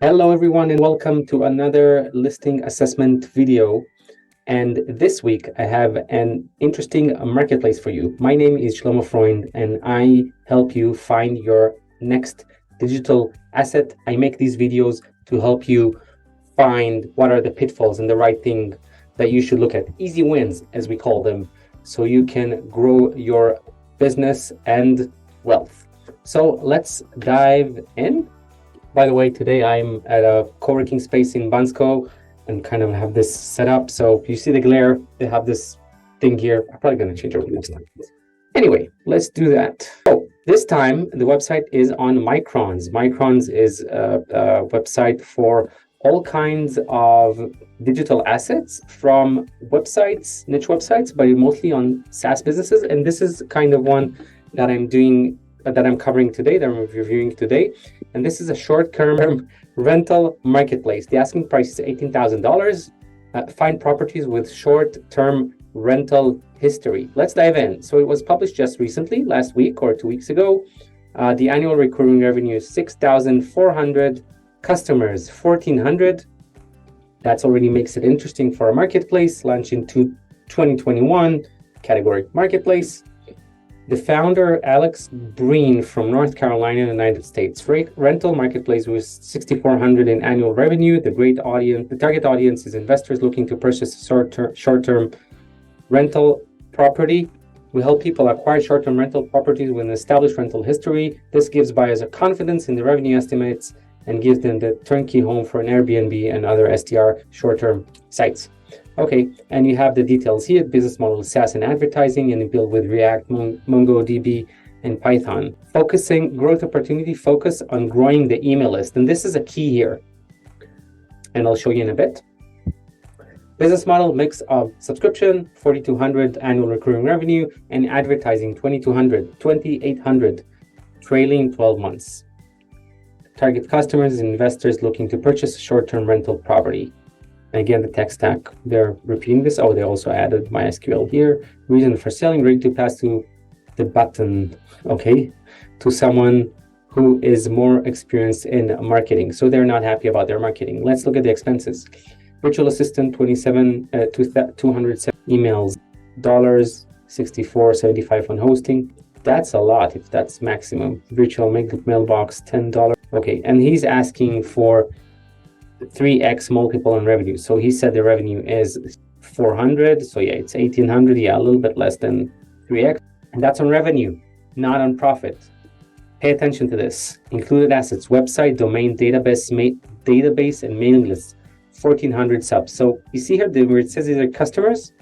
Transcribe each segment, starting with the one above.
Hello everyone and welcome to another listing assessment video. And this week I have an interesting marketplace for you. My name is Shlomo Freund and I help you find your next digital asset. I make these videos to help you find what are the pitfalls and the right thing that you should look at. Easy wins, as we call them, so you can grow your business and wealth. So let's dive in. By the way, today I'm at a co-working space in Bansko and kind of have this set up. So you see the glare, they have this thing here. I'm probably going to change over next time. Anyway, let's do that. So this time the website is on Microns. Microns is a website for all kinds of digital assets, from websites, niche websites, but mostly on SaaS businesses. And this is kind of one that I'm covering today, that I'm reviewing today. And this is a short-term rental marketplace. The asking price is $18,000. Find properties with short-term rental history. Let's dive in. So it was published just recently, last week or 2 weeks ago. The annual recurring revenue is $6,400. Customers, 1,400. That already makes it interesting for a marketplace. Launched in 2021, category marketplace. The founder, Alex Breen from North Carolina, United States. Rental marketplace with $6,400 in annual revenue. The target audience is investors looking to purchase a short-term rental property. We help people acquire short-term rental properties with an established rental history. This gives buyers a confidence in the revenue estimates and gives them the turnkey home for an Airbnb and other STR short-term sites. Okay, and you have the details here. Business model is SaaS and advertising, and built with React, MongoDB, and Python. Growth opportunity, focus on growing the email list. And this is a key here. And I'll show you in a bit. Business model, mix of subscription, $4,200 annual recurring revenue, and advertising, $2,800, trailing 12 months. Target customers, investors looking to purchase a short-term rental property. Again, the tech stack, they're repeating this. Oh, they also added MySQL here. Reason for selling, ready to pass to the button, okay, to someone who is more experienced in marketing. So they're not happy about their marketing. Let's look at the expenses. Virtual assistant, 207 emails, $64.75 on hosting. That's a lot if that's maximum. Virtual mailbox, $10. Okay, and he's asking for 3x multiple on revenue. So he said the revenue is 400. So yeah, it's 1,800. Yeah, a little bit less than 3x. And that's on revenue, not on profit. Pay attention to this. Included assets, website, domain, database, and mailing lists, 1,400 subs. So you see here where it says these are customers,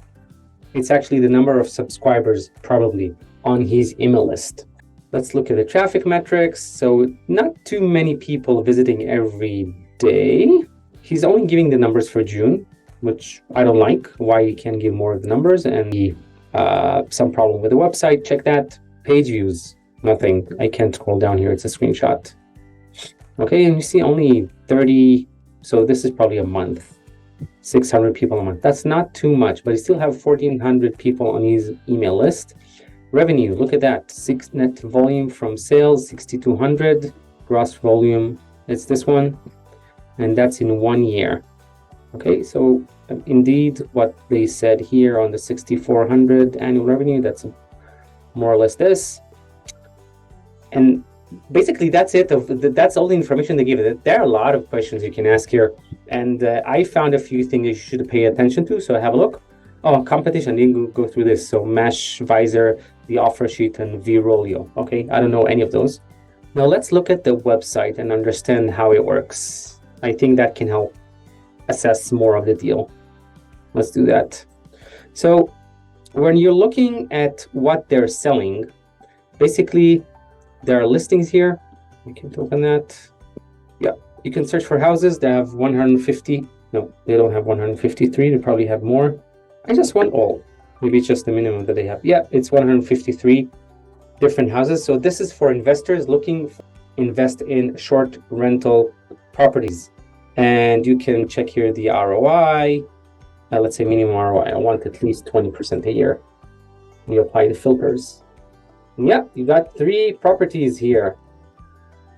it's actually the number of subscribers probably on his email list. Let's look at the traffic metrics. So not too many people visiting every day. He's only giving the numbers for June, which I don't like. Why you can't give more of the numbers? And some problem with the website. Check that. Page views, nothing. I can't scroll down here. It's a screenshot. Okay, and you see only 30. So this is probably a month. 600 people a month. That's not too much, but he still have 1,400 people on his email list. Revenue, look at that. Net volume from sales, 6,200. Gross volume, it's this one. And that's in 1 year. Okay, so indeed what they said here on the 6,400 annual revenue, that's more or less this. And basically that's it. That's all the information they give it. There are a lot of questions you can ask here. And I found a few things you should pay attention to. So have a look. Oh, competition, I didn't go through this. So Mesh, Visor, the offer sheet, and Vrolio. Okay, I don't know any of those. Now let's look at the website and understand how it works. I think that can help assess more of the deal. Let's do that. So when you're looking at what they're selling, basically there are listings here. You can open that. Yeah, you can search for houses. They have 150. No, they don't have 153. They probably have more. I just want all. Maybe it's just the minimum that they have. Yeah, it's 153 different houses. So this is for investors looking to invest in short rental properties. And you can check here the ROI. Let's say minimum ROI. I want at least 20% a year. You apply the filters. Yeah, you got 3 properties here.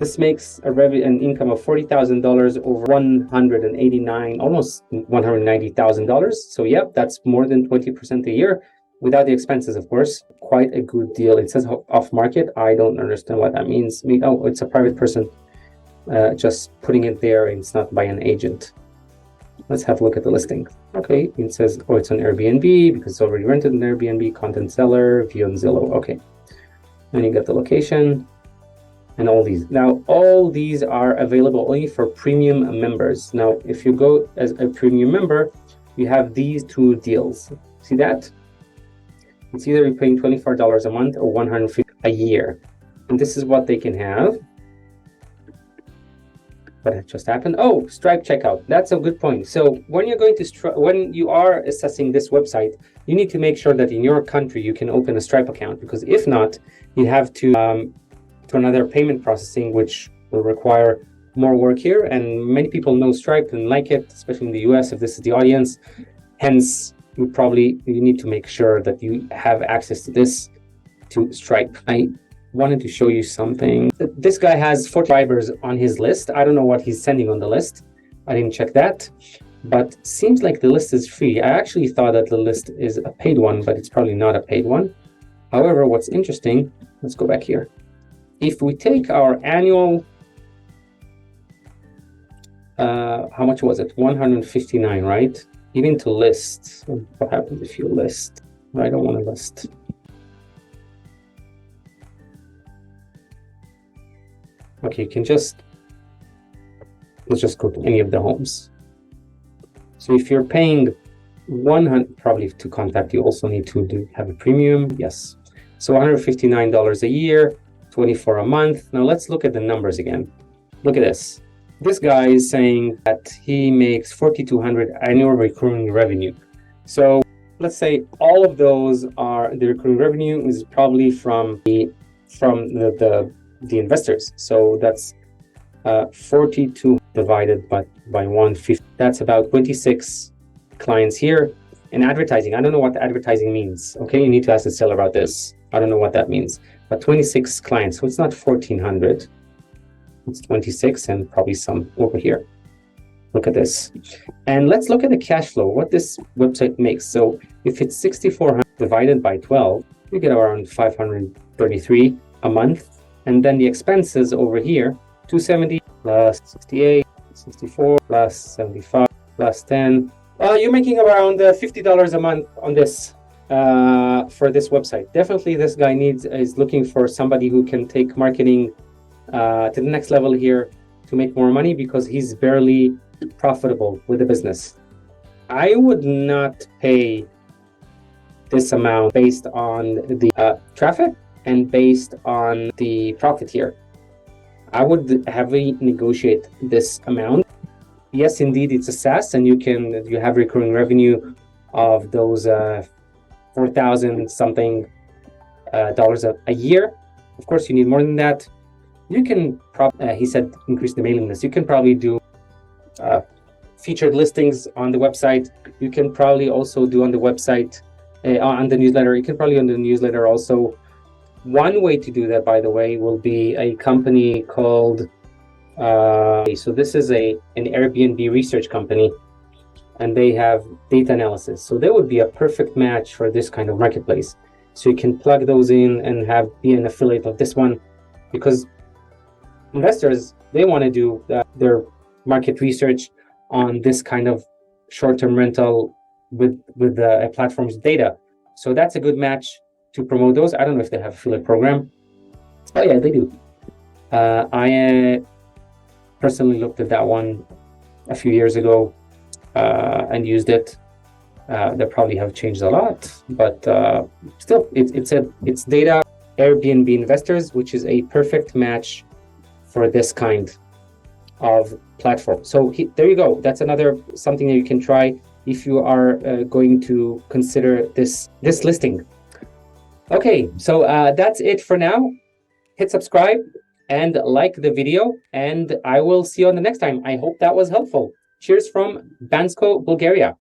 This makes an income of $40,000 over 189, almost $190,000. So yep, that's more than 20% a year without the expenses, of course. Quite a good deal. It says off market. I don't understand what that means. Oh, it's a private person just putting it there. It's not by an agent. Let's have a look at the listing. Okay, it says, oh, it's on Airbnb because it's already rented on Airbnb, content seller, view on Zillow. Okay, then you get the location and all these. Now, all these are available only for premium members. Now, if you go as a premium member, you have these two deals. See that? It's either you're paying $24 a month or $150 a year. And this is what they can have. What had just happened? Oh, Stripe checkout. That's a good point. So when you're going to when you are assessing this website, you need to make sure that in your country you can open a Stripe account, because if not, you have to another payment processing, which will require more work here. And many people know Stripe and like it, especially in the US, if this is the audience. Hence, you need to make sure that you have access to this, to Stripe. I wanted to show you something. This guy has 4 subscribers on his list. I don't know what he's sending on the list. I didn't check that, but seems like the list is free. I actually thought that the list is a paid one, but it's probably not a paid one. However, what's interesting, let's go back here. If we take our annual, how much was it? 159, right? Even to list. What happens if you list? I don't want to list. Okay, you can let's just go to any of the homes. So if you're paying 100, probably to contact, you also need to have a premium. Yes. So $159 a year, 24 a month. Now let's look at the numbers again. Look at this. This guy is saying that he makes 4,200 annual recurring revenue. So let's say all of those are the recurring revenue is probably from the investors. So that's 42 divided by 150. That's about 26 clients here. And advertising, I don't know what advertising means. Okay, you need to ask the seller about this. I don't know what that means. But 26 clients, so it's not 1,400. It's 26 and probably some over here. Look at this. And let's look at the cash flow, what this website makes. So if it's 6,400 divided by 12, you get around 533 a month. And then the expenses over here, 270 plus 68, 64 plus 75 plus 10. You're making around $50 a month on this for this website. Definitely this guy is looking for somebody who can take marketing to the next level here to make more money, because he's barely profitable with the business. I would not pay this amount based on the traffic and based on the profit here. I would heavily negotiate this amount. Yes, indeed, it's a SaaS, and you have recurring revenue of those 4,000 something dollars a year. Of course, you need more than that. You can he said increase the mailing list. You can probably do featured listings on the website. You can probably also do on the website, on the newsletter. You can probably on the newsletter also. One way to do that, by the way, will be a company called, so this is an Airbnb research company, and they have data analysis. So they would be a perfect match for this kind of marketplace. So you can plug those in and be an affiliate of this one, because investors, they want to do their market research on this kind of short-term rental with a platform's data. So that's a good match to promote those. I don't know if they have affiliate program. Oh yeah, they do. I personally looked at that one a few years ago and used it. They probably have changed a lot, but still, it's data Airbnb investors, which is a perfect match for this kind of platform. So there you go. That's something that you can try if you are going to consider this listing. Okay, so that's it for now. Hit subscribe and like the video, and I will see you on the next time. I hope that was helpful. Cheers from Bansko, Bulgaria.